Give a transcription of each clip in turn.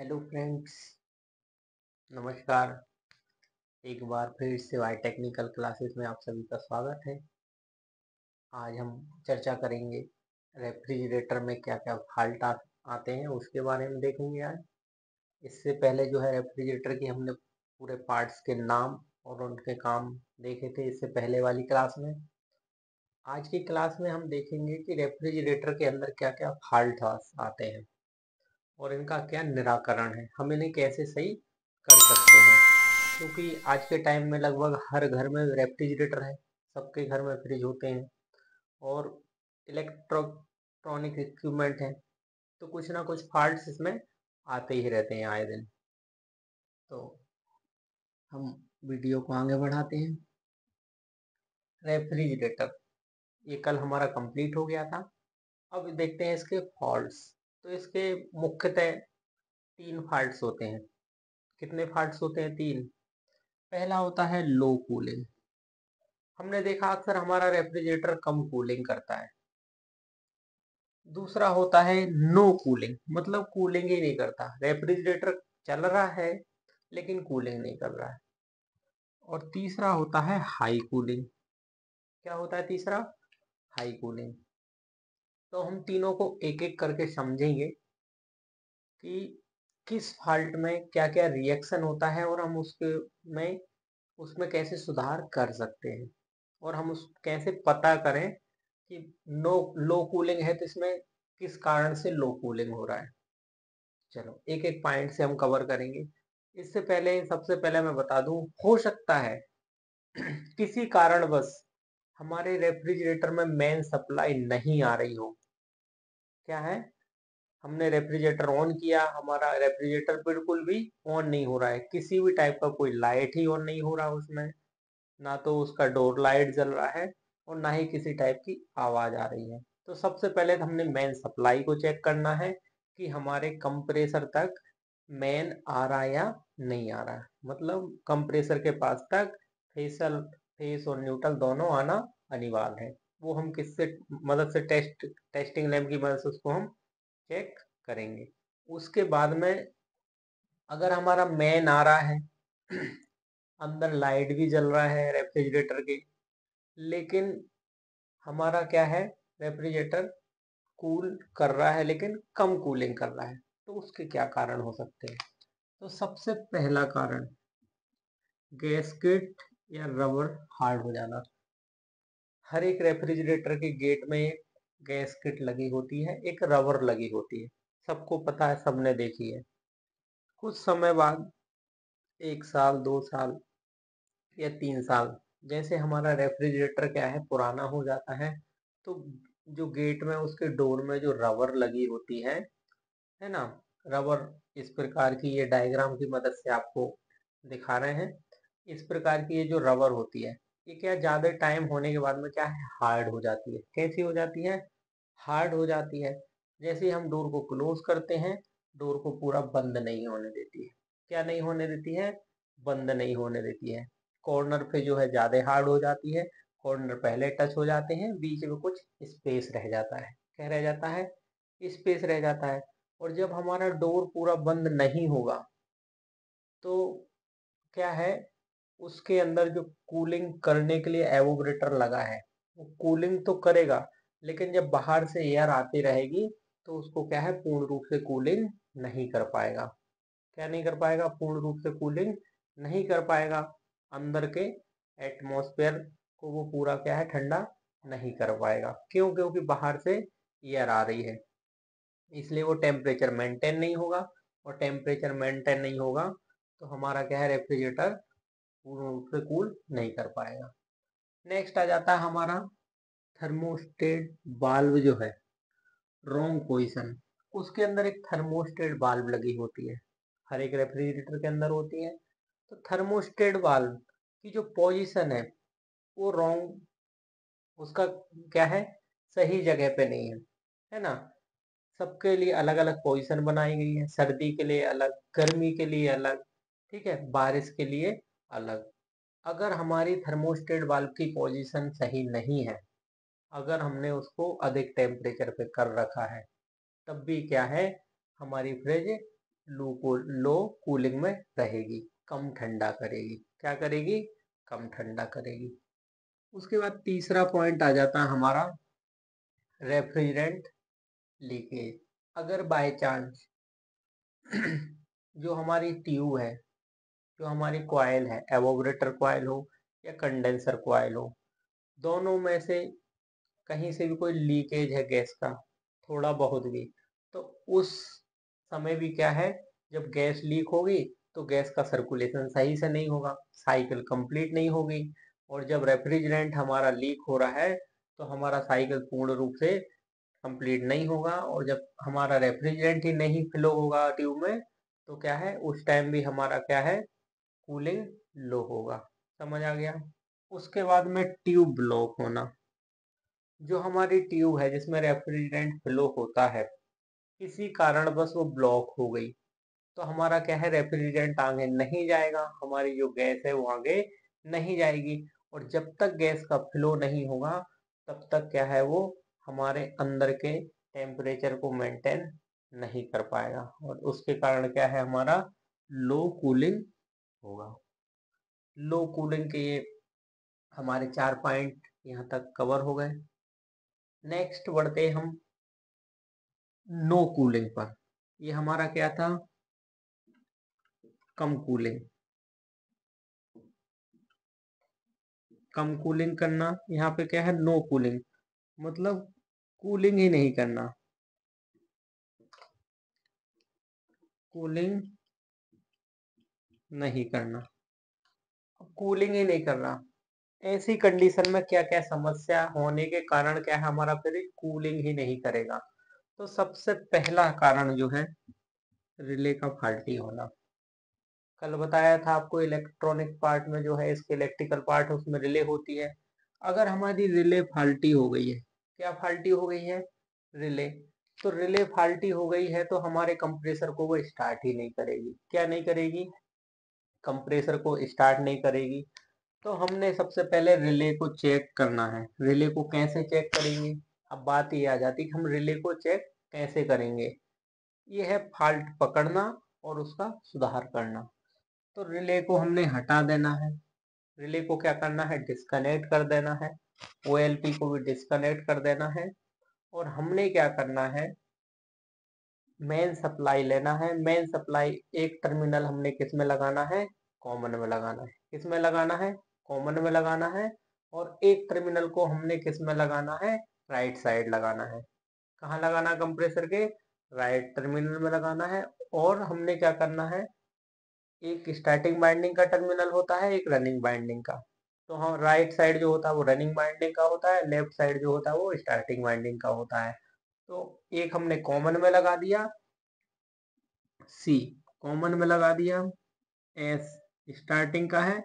Hello friends, नमस्कार। एक बार फिर से वाई टेक्निकल क्लासेस में आप सभी का स्वागत है। आज हम चर्चा करेंगे रेफ्रिजरेटर में क्या क्या फॉल्ट आते हैं उसके बारे में देखेंगे आज। इससे पहले जो है रेफ्रिजरेटर की हमने पूरे पार्ट्स के नाम और उनके काम देखे थे इससे पहले वाली क्लास में। आज की क्लास में हम देखेंगे कि रेफ्रिजरेटर के अंदर क्या क्या फॉल्ट आते हैं और इनका क्या निराकरण है, हम इन्हें कैसे सही कर सकते हैं। क्योंकि आज के टाइम में लगभग हर घर में रेफ्रिजरेटर है, सबके घर में फ्रिज होते हैं और इलेक्ट्रॉनिक इक्विपमेंट है, तो कुछ ना कुछ फॉल्ट्स इसमें आते ही रहते हैं आए दिन। तो हम वीडियो को आगे बढ़ाते हैं। रेफ्रिजरेटर ये कल हमारा कंप्लीट हो गया था। अब देखते हैं इसके फॉल्ट्स। तो इसके मुख्यतः तीन फॉल्ट्स होते हैं। कितने फॉल्ट्स होते हैं? तीन। पहला होता है लो कूलिंग। हमने देखा अक्सर हमारा रेफ्रिजरेटर कम कूलिंग करता है। दूसरा होता है नो कूलिंग, मतलब कूलिंग ही नहीं करता, रेफ्रिजरेटर चल रहा है लेकिन कूलिंग नहीं कर रहा है। और तीसरा होता है हाई कूलिंग। क्या होता है तीसरा? High cooling. तो हम तीनों को एक एक करके समझेंगे कि किस फॉल्ट में क्या क्या रिएक्शन होता है और हम में उसमें कैसे सुधार कर सकते हैं और हम उस कैसे पता करें कि नो लो कूलिंग है तो इसमें किस कारण से लो कूलिंग हो रहा है। चलो एक एक पॉइंट से हम कवर करेंगे। इससे पहले सबसे पहले मैं बता दूं, हो सकता है किसी कारणवश हमारे रेफ्रिजरेटर में मेन सप्लाई नहीं आ रही हो। क्या है? हमने रेफ्रिजरेटर ऑन किया, हमारा रेफ्रिजरेटर बिल्कुल भी ऑन नहीं हो रहा है, किसी भी टाइप का कोई लाइट ही ऑन नहीं हो रहा उसमें, ना तो उसका डोर लाइट जल रहा है और ना ही किसी टाइप की आवाज आ रही है। तो सबसे पहले तो हमने मेन सप्लाई को चेक करना है कि हमारे कंप्रेसर तक मेन आ रहा है या नहीं आ रहा है, मतलब कंप्रेसर के पास तक फेस और न्यूट्रल दोनों आना अनिवार्य है। वो हम किससे मदद से टेस्टिंग लैब की मदद से उसको हम चेक करेंगे। उसके बाद में अगर हमारा मेन आ रहा है अंदर लाइट भी जल रहा है रेफ्रिजरेटर के, लेकिन हमारा क्या है, रेफ्रिजरेटर कूल कर रहा है लेकिन कम कूलिंग कर रहा है, तो उसके क्या कारण हो सकते हैं? तो सबसे पहला कारण गैस्केट या रबर हार्ड हो जाना। हर एक रेफ्रिजरेटर के गेट में एक गैस्केट लगी होती है, एक रबर लगी होती है, सबको पता है, सबने देखी है। कुछ समय बाद 1 साल 2 साल या 3 साल, जैसे हमारा रेफ्रिजरेटर क्या है पुराना हो जाता है, तो जो गेट में उसके डोर में जो रबर लगी होती है ना, रबर इस प्रकार की, ये डायग्राम की मदद से आपको दिखा रहे हैं। इस प्रकार की ये जो रबर होती है, ये क्या ज्यादा टाइम होने के बाद में क्या है, हार्ड हो जाती है। कैसी हो जाती है? हार्ड हो जाती है। जैसे ही हम डोर को क्लोज करते हैं, डोर को पूरा बंद नहीं होने देती है। क्या नहीं होने देती है? बंद नहीं होने देती है। कॉर्नर पे जो है ज्यादा हार्ड हो जाती है, कॉर्नर पहले टच हो जाते हैं, बीच में कुछ स्पेस रह जाता है। क्या रह जाता है? स्पेस रह जाता है। और जब हमारा डोर पूरा बंद नहीं होगा तो क्या है, उसके अंदर जो कूलिंग करने के लिए एवोपरेटर लगा है, वो कूलिंग तो करेगा, लेकिन जब बाहर से एयर आती रहेगी तो उसको क्या है, पूर्ण रूप से कूलिंग नहीं कर पाएगा। क्या नहीं कर पाएगा? पूर्ण रूप से कूलिंग नहीं कर पाएगा। अंदर के एटमॉस्फेयर को वो पूरा क्या है, ठंडा नहीं कर पाएगा। क्यों? क्योंकि बाहर से एयर आ रही है, इसलिए वो टेम्परेचर मेंटेन नहीं होगा। और टेम्परेचर मेंटेन नहीं होगा तो हमारा क्या है, रेफ्रिजरेटर पूर्ण रूप से कूल नहीं कर पाएगा। नेक्स्ट आ जाता है हमारा थर्मोस्टेट वाल्व जो है, रॉन्ग पोजीशन। उसके अंदर एक थर्मोस्टेट वाल्व लगी होती है, हर एक रेफ्रिजरेटर के अंदर होती है। तो थर्मोस्टेट वाल्व की जो पोजीशन है वो रॉन्ग, उसका क्या है, सही जगह पे नहीं है ना। सबके लिए अलग अलग पोजीशन बनाई गई है, सर्दी के लिए अलग, गर्मी के लिए अलग, ठीक है, बारिश के लिए अलग। अगर हमारी थर्मोस्टेट वाल्व की पोजीशन सही नहीं है, अगर हमने उसको अधिक टेम्परेचर पे कर रखा है, तब भी क्या है, हमारी फ्रिज लो कूलिंग में रहेगी, कम ठंडा करेगी। क्या करेगी? कम ठंडा करेगी। उसके बाद तीसरा पॉइंट आ जाता है हमारा रेफ्रिजरेंट लीकेज। अगर बाय चांस जो हमारी ट्यूब है, जो हमारी कॉइल है, एवोपरेटर कॉइल हो या कंडेंसर कॉइल हो, दोनों में से कहीं से भी कोई लीकेज है गैस का, थोड़ा बहुत भी, तो उस समय भी क्या है, जब गैस लीक होगी तो गैस का सर्कुलेशन सही से नहीं होगा, साइकिल कंप्लीट नहीं होगी। और जब रेफ्रिजरेंट हमारा लीक हो रहा है तो हमारा साइकिल पूर्ण रूप से कंप्लीट नहीं होगा। और जब हमारा रेफ्रिजरेंट ही नहीं फ्लो होगा ट्यूब में, तो क्या है, उस टाइम भी हमारा क्या है, कूलिंग लो होगा। समझ आ गया? उसके बाद में ट्यूब ब्लॉक होना। जो हमारी ट्यूब है जिसमें रेफ्रिजरेंट फ्लो होता है, किसी कारणवश वो ब्लॉक हो गई, तो हमारा क्या है, रेफ्रिजरेंट आगे नहीं जाएगा, हमारी जो गैस है वो आगे नहीं जाएगी। और जब तक गैस का फ्लो नहीं होगा तब तक क्या है, वो हमारे अंदर के टेम्परेचर को मेंटेन नहीं कर पाएगा, और उसके कारण क्या है, हमारा लो कूलिंग होगा। लो कूलिंग के ये हमारे 4 पॉइंट यहाँ तक कवर हो गए। नेक्स्ट बढ़ते हम नो कूलिंग पर। ये हमारा क्या था, कम कूलिंग। कम कूलिंग करना, यहाँ पे क्या है, नो कूलिंग, मतलब कूलिंग ही नहीं करना, कूलिंग नहीं करना। कूलिंग ही नहीं करना, ऐसी कंडीशन में क्या क्या समस्या होने के कारण क्या है, हमारा फिर कूलिंग ही नहीं करेगा। तो सबसे पहला कारण जो है, रिले का फॉल्टी होना। कल बताया था आपको, इलेक्ट्रॉनिक पार्ट में जो है, इसके इलेक्ट्रिकल पार्ट है उसमें रिले होती है। अगर हमारी रिले फॉल्टी हो गई है, क्या फॉल्टी हो गई है, रिले, तो रिले फॉल्टी हो गई है तो हमारे कंप्रेसर को वो स्टार्ट ही नहीं करेगी। क्या नहीं करेगी? कंप्रेसर को स्टार्ट नहीं करेगी। तो हमने सबसे पहले रिले को चेक करना है। रिले को कैसे चेक करेंगे? अब बात ये आ जाती कि हम रिले को चेक कैसे करेंगे। ये है फॉल्ट पकड़ना और उसका सुधार करना। तो रिले को हमने हटा देना है। रिले को क्या करना है, डिस्कनेक्ट कर देना है। ओएलपी को भी डिस्कनेक्ट कर देना है। और हमने क्या करना है, मेन सप्लाई लेना है। मेन सप्लाई एक टर्मिनल हमने किस में लगाना है, कॉमन में लगाना है। किस में लगाना है, कॉमन में लगाना है। और एक टर्मिनल को हमने किस में लगाना है, राइट साइड लगाना है। कहाँ लगाना है, कंप्रेसर के राइट टर्मिनल में लगाना है। और हमने क्या करना है, एक स्टार्टिंग बाइंडिंग का टर्मिनल होता है, एक रनिंग बाइंडिंग का। तो हम राइट साइड जो होता है वो रनिंग बाइंडिंग का होता है, लेफ्ट साइड जो होता है वो स्टार्टिंग बाइंडिंग का होता है। तो एक हमने कॉमन में लगा दिया, सी कॉमन में लगा दिया, एस स्टार्टिंग का है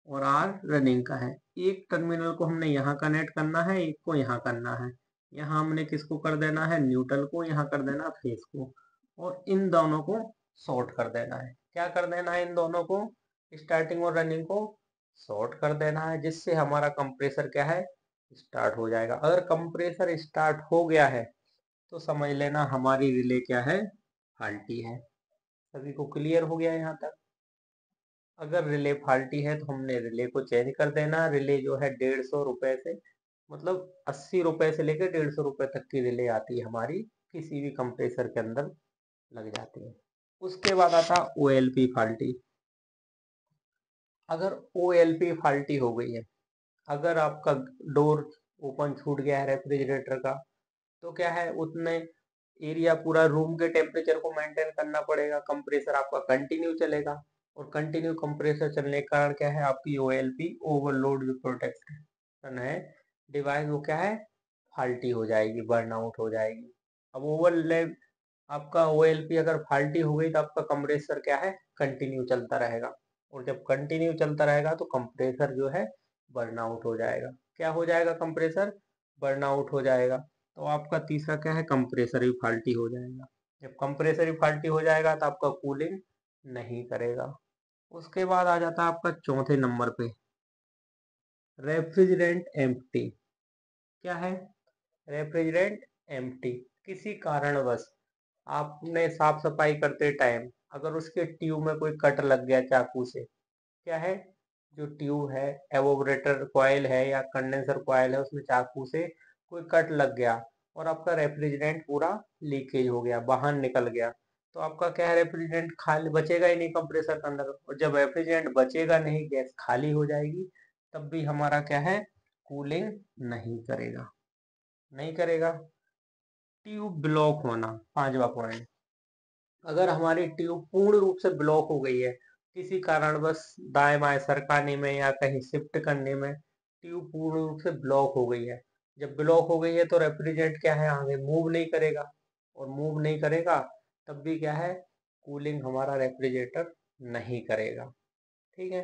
और आर रनिंग का है। एक टर्मिनल को हमने यहाँ कनेक्ट करना है, एक को यहाँ करना है। यहाँ हमने किसको कर देना है, न्यूट्रल को, यहाँ कर देना फेस को। और इन दोनों को शॉर्ट कर देना है। क्या कर देना है, इन दोनों को, स्टार्टिंग और रनिंग को शॉर्ट कर देना है, जिससे हमारा कंप्रेसर क्या है, स्टार्ट हो जाएगा। अगर कंप्रेसर स्टार्ट हो गया है तो समझ लेना हमारी रिले क्या है, फाल्टी है। सभी को क्लियर हो गया यहाँ तक? अगर रिले फाल्टी है तो हमने रिले को चेंज कर देना। रिले जो है 150 रुपए से, मतलब 80 रुपए से लेकर 150 रुपए तक की रिले आती है हमारी, किसी भी कंप्रेसर के अंदर लग जाती है। उसके बाद आता ओएलपी फाल्टी। अगर ओएलपी फाल्टी हो गई है, अगर आपका डोर ओपन छूट गया है रेफ्रिजरेटर का, तो क्या है, उतने एरिया पूरा रूम के टेम्परेचर को मेंटेन करना पड़ेगा। कंप्रेसर आपका कंटिन्यू चलेगा, और कंटिन्यू कंप्रेसर चलने के कारण क्या है, आपकी ओएलपी ओवरलोड जो प्रोटेक्शन है डिवाइस, वो क्या है, फाल्टी हो जाएगी, बर्नआउट हो जाएगी। अब ओवरलेप आपका ओएलपी अगर फाल्टी हो गई तो आपका कंप्रेसर क्या है, कंटिन्यू चलता रहेगा। और जब कंटिन्यू चलता रहेगा तो कंप्रेसर जो है बर्नआउट हो जाएगा। क्या हो जाएगा, कंप्रेसर बर्नआउट हो जाएगा। तो आपका तीसरा क्या है, कंप्रेसर भी फाल्टी हो जाएगा। जब कंप्रेसर ही फाल्टी हो जाएगा तो आपका कूलिंग नहीं करेगा। उसके बाद आ जाता है आपका चौथे नंबर पे, रेफ्रिजरेंट एम्प्टी। क्या है, रेफ्रिजरेंट एम्प्टी। किसी कारणवश आपने साफ सफाई करते टाइम अगर उसके ट्यूब में कोई कट लग गया चाकू से, क्या है, जो ट्यूब है, एवोपरेटर कॉइल है या कंडेंसर कॉइल है, उसमें चाकू से कोई कट लग गया और आपका रेफ्रिजरेंट पूरा लीकेज हो गया, बाहर निकल गया, तो आपका क्या है, रेफ्रिजरेंट खाली बचेगा ही नहीं कंप्रेसर के अंदर। और जब रेफ्रिजरेंट बचेगा नहीं, गैस खाली हो जाएगी, तब भी हमारा क्या है, कूलिंग नहीं करेगा, नहीं करेगा। ट्यूब ब्लॉक होना, पांचवा पॉइंट। अगर हमारी ट्यूब पूर्ण रूप से ब्लॉक हो गई है, किसी कारण बस दाएं बाएं सरकाने में या कहीं शिफ्ट करने में ट्यूब पूर्ण रूप से ब्लॉक हो गई है, जब ब्लॉक हो गई है तो रेफ्रिजरेंट क्या है, आगे मूव नहीं करेगा, और मूव नहीं करेगा तब भी क्या है, कूलिंग हमारा रेफ्रिजरेटर नहीं करेगा। ठीक है।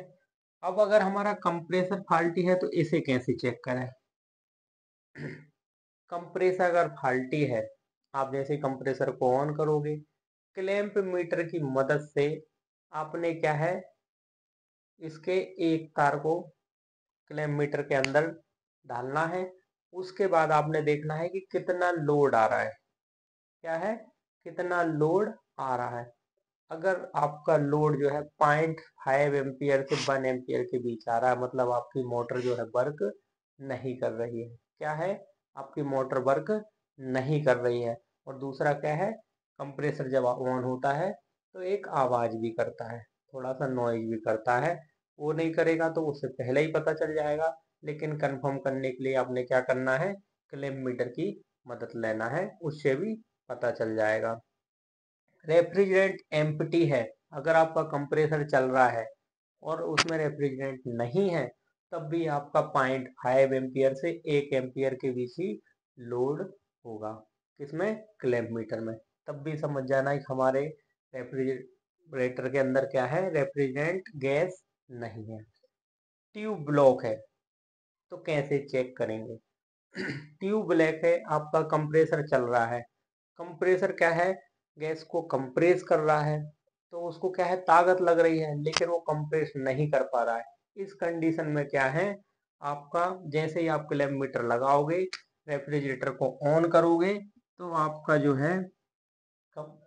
अब अगर हमारा कंप्रेसर फाल्टी है तो इसे कैसे चेक करें? कंप्रेसर अगर फाल्टी है, आप जैसे कंप्रेसर को ऑन करोगे, क्लैंप मीटर की मदद से आपने क्या है, इसके एक तार को क्लैंप मीटर के अंदर डालना है। उसके बाद आपने देखना है कि कितना लोड आ रहा है, क्या है, कितना लोड आ रहा है। अगर आपका लोड जो है 0.5 एम्पियर से 1 एम्पियर के बीच आ रहा है, मतलब आपकी मोटर जो है वर्क नहीं कर रही है, क्या है, आपकी मोटर वर्क नहीं कर रही है। और दूसरा क्या है, कंप्रेसर जब ऑन होता है तो एक आवाज भी करता है, थोड़ा सा नॉइज भी करता है। वो नहीं करेगा तो उससे पहले ही पता चल जाएगा, लेकिन कंफर्म करने के लिए आपने क्या करना है, क्लैंप मीटर की मदद लेना है, उससे भी पता चल जाएगा। रेफ्रिजरेंट एम्प्टी है, अगर आपका कंप्रेसर चल रहा है और उसमें रेफ्रिजरेंट नहीं है, तब भी आपका 0.5 एम्पियर से 1 एम्पियर के बीच ही लोड होगा, किसमें, क्लैंप मीटर में। तब भी समझ जाना कि हमारे रेफ्रिजरेटर के अंदर क्या है, रेफ्रिजरेंट गैस नहीं है। ट्यूब ब्लॉक है तो कैसे चेक करेंगे? ट्यूब ब्लैक है, आपका कंप्रेसर चल रहा है, कंप्रेसर क्या है, गैस को कंप्रेस कर रहा है, तो उसको क्या है, ताकत लग रही है, लेकिन वो कंप्रेस नहीं कर पा रहा है। इस कंडीशन में क्या है, आपका जैसे ही आप क्लैंप मीटर लगाओगे, रेफ्रिजरेटर को ऑन करोगे, तो आपका जो है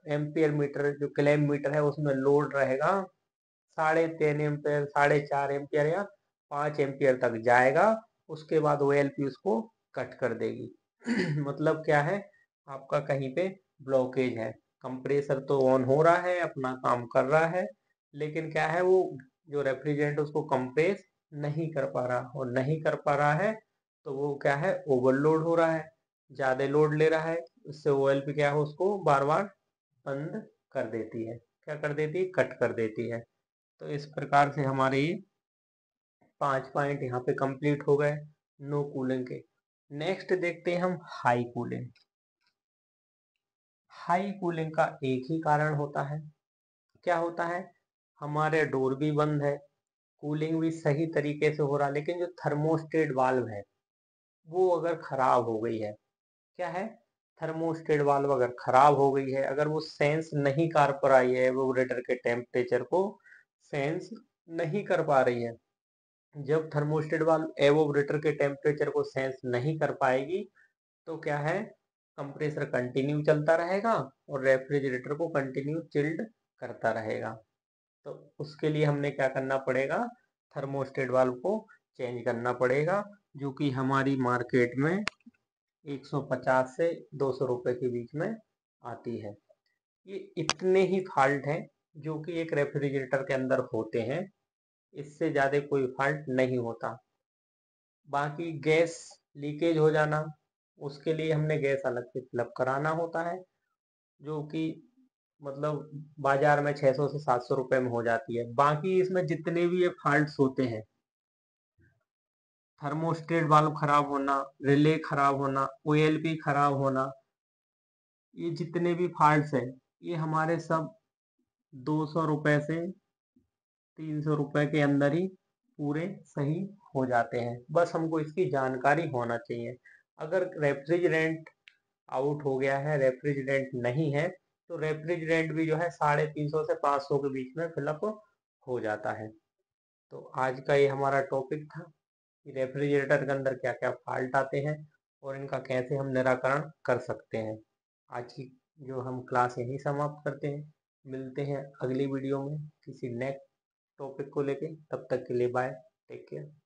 एम्पियर मीटर, जो क्लैंप मीटर है, उसमें लोड रहेगा 3.5 एम्पियर, 4.5 एम्पियर या 5 एम्पियर तक जाएगा। उसके बाद OLP उसको कट कर देगी। मतलब क्या है, आपका कहीं पे ब्लॉकेज है, कंप्रेसर तो ऑन हो रहा है, अपना काम कर रहा है, लेकिन क्या है, वो जो रेफ्रिजरेंट उसको कंप्रेस नहीं कर पा रहा, और नहीं कर पा रहा है तो वो क्या है, ओवरलोड हो रहा है, ज्यादा लोड ले रहा है। उससे OLP क्या है, उसको बार बार बंद कर देती है, क्या कर देती है, कट कर देती है। तो इस प्रकार से हमारे ये 5 पॉइंट यहाँ पे कंप्लीट हो गए नो कूलिंग के। नेक्स्ट देखते हैं हम हाई कूलिंग। हाई कूलिंग का एक ही कारण होता है, क्या होता है, हमारे डोर भी बंद है, कूलिंग भी सही तरीके से हो रहा है, लेकिन जो थर्मोस्टेट वाल्व है वो अगर खराब हो गई है, क्या है, थर्मोस्टेट वाल्व अगर खराब हो गई है, अगर वो सेंस नहीं कर पा रही है, एवोपरेटर के टेम्परेचर को सेंस नहीं कर पा रही है, जब थर्मोस्टेट वाल्व एवोपरेटर के टेम्परेचर को सेंस नहीं कर पाएगी, तो क्या है, कंप्रेसर कंटिन्यू चलता रहेगा और रेफ्रिजरेटर को कंटिन्यू चिल्ड करता रहेगा। तो उसके लिए हमने क्या करना पड़ेगा, थर्मोस्टेट वाल्व को चेंज करना पड़ेगा, जो कि हमारी मार्केट में 150 से 200 रुपए के बीच में आती है। ये इतने ही फॉल्ट हैं जो कि एक रेफ्रिजरेटर के अंदर होते हैं, इससे ज़्यादा कोई फॉल्ट नहीं होता। बाकी गैस लीकेज हो जाना, उसके लिए हमने गैस अलग से फिलअप कराना होता है, जो कि मतलब बाजार में 600 से 700 रुपए में हो जाती है। बाकी इसमें जितने भी ये फॉल्ट्स होते हैं, थर्मोस्टेट वाल्व खराब होना, रिले खराब होना, OLP खराब होना, ये जितने भी फॉल्ट्स हैं, ये हमारे सब 200 रुपए से 300 रुपए के अंदर ही पूरे सही हो जाते हैं। बस हमको इसकी जानकारी होना चाहिए। अगर रेफ्रिजरेंट आउट हो गया है, रेफ्रिजरेंट नहीं है, तो रेफ्रिजरेंट भी जो है 350 से 500 के बीच में फिलअप हो जाता है। तो आज का ये हमारा टॉपिक था कि रेफ्रिजरेटर के अंदर क्या क्या फॉल्ट आते हैं और इनका कैसे हम निराकरण कर सकते हैं। आज की जो हम क्लास यहीं समाप्त करते हैं। मिलते हैं अगली वीडियो में किसी नेक्स्ट टॉपिक को लेके। तब तक के लिए बाय, टेक केयर।